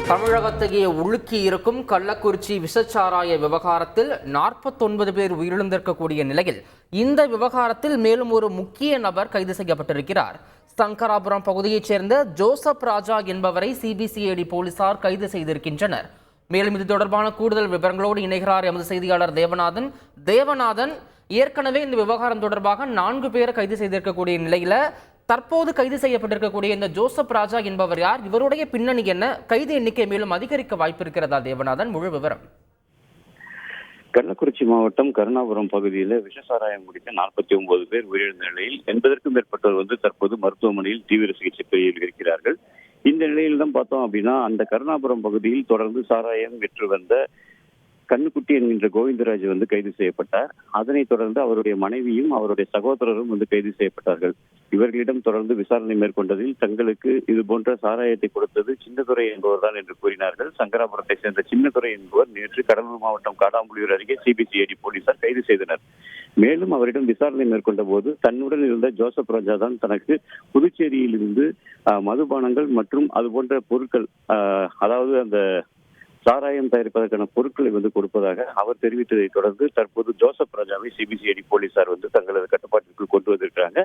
தமிழகத்தையே உலுக்கி இருக்கும் கள்ளக்குறிச்சி விஷச்சாராய விவகாரத்தில் 49 பேர் உயிரிழந்திருக்கக்கூடிய நிலையில் இந்த விவகாரத்தில் மேலும் ஒரு முக்கிய நபர் கைது செய்யப்பட்டிருக்கிறார். சங்கராபுரம் பகுதியைச் சேர்ந்த ஜோசப் ராஜா என்பவரை சிபிசிஐடி போலீசார் கைது செய்திருக்கின்றனர். மேலும் இது தொடர்பான கூடுதல் விவரங்களோடு இணைகிறார் எமது செய்தியாளர் தேவநாதன். ஏற்கனவே இந்த விவகாரம் தொடர்பாக 4 பேரை கைது செய்திருக்கக்கூடிய நிலையில தற்போது கைது செய்யப்பட்டிருக்கக்கூடிய இந்த ஜோசப் ராஜா என்பவர் யார்? இவருடைய பின்னணி என்ன? கைது எண்ணிக்கை மேலும் அதிகரிக்க வாய்ப்பு இருக்கிறதா? தேவநாதன், முழு விவரம். கள்ளக்குறிச்சி மாவட்டம் கருணாபுரம் பகுதியில் விஷசாராயம் குடித்த 49 பேர் உயிரிழந்த நிலையில் 80க்கும் மேற்பட்டோர் தற்போது மருத்துவமனையில் தீவிர சிகிச்சை பிரிவில் இருக்கிறார்கள். இந்த நிலையில் தான் பார்த்தோம் அப்படின்னா, அந்த கருணாபுரம் பகுதியில் தொடர்ந்து சாராயம் விற்று வந்த கண்ணுக்குட்டி என்கின்ற கோவிந்தராஜ் கைது செய்யப்பட்டார். அதனைத் தொடர்ந்து அவருடைய மனைவியும் அவருடைய சகோதரரும் கைது செய்யப்பட்டார்கள். இவர்களிடம் தொடர்ந்து விசாரணை மேற்கொண்டதில் தங்களுக்கு இது போன்ற சாராயத்தை கொடுத்தது சின்னதுரை என்பவர் தான் என்று கூறினார்கள். சங்கராபுரத்தை சேர்ந்த சின்னதுரை என்பவர் நேற்று கடலூர் மாவட்டம் காடாம்புலியூர் அருகே சிபிசிஐடி போலீசார் கைது செய்தனர். மேலும் அவரிடம் விசாரணை மேற்கொண்ட போது தன்னுடன் இருந்த ஜோசப் ராஜா தான் தனக்கு புதுச்சேரியிலிருந்து மதுபானங்கள் மற்றும் அது போன்ற பொருட்கள், அதாவது அந்த சாராயம் தயாரிப்பதற்கான பொருட்களை கொடுப்பதாக அவர் தெரிவித்ததை தொடர்ந்து தற்போது ஜோசப் ராஜாவை சிபிசிஐடி போலீசார் தங்களது கட்டுப்பாட்டிற்குள் கொண்டு வந்திருக்கிறாங்க.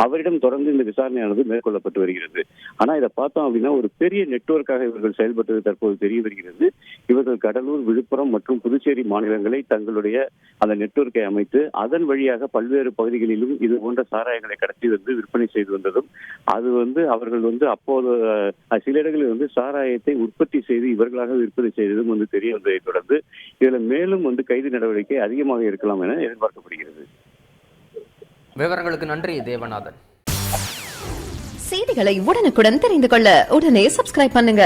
அவரிடம் தொடர்ந்து இந்த விசாரணையானது மேற்கொள்ளப்பட்டு வருகிறது. ஆனா இதை பார்த்தோம் அப்படின்னா, ஒரு பெரிய நெட்வொர்க்காக இவர்கள் செயல்பட்டது தற்போது தெரிய வருகிறது. இவர்கள் கடலூர், விழுப்புரம் மற்றும் புதுச்சேரி மாநிலங்களை தங்களுடைய அந்த நெட்வொர்க்கை அமைத்து அதன் வழியாக பல்வேறு பகுதிகளிலும் இது போன்ற சாராயங்களை கடத்தி விற்பனை செய்து வந்ததும், அது அவர்கள் அப்போது சில இடங்களில் சாராயத்தை உற்பத்தி செய்து இவர்களாக விற்பனை செய்ததும் தெரிய வந்ததை தொடர்ந்து இதுல மேலும் கைது நடவடிக்கை அதிகமாக இருக்கலாம் என எதிர்பார்க்கப்படுகிறது. விவரங்களுக்கு நன்றி தேவநாதன். செய்திகளை உடனுக்குடன் தெரிந்து கொள்ள உடனே சப்ஸ்கிரைப் பண்ணுங்க.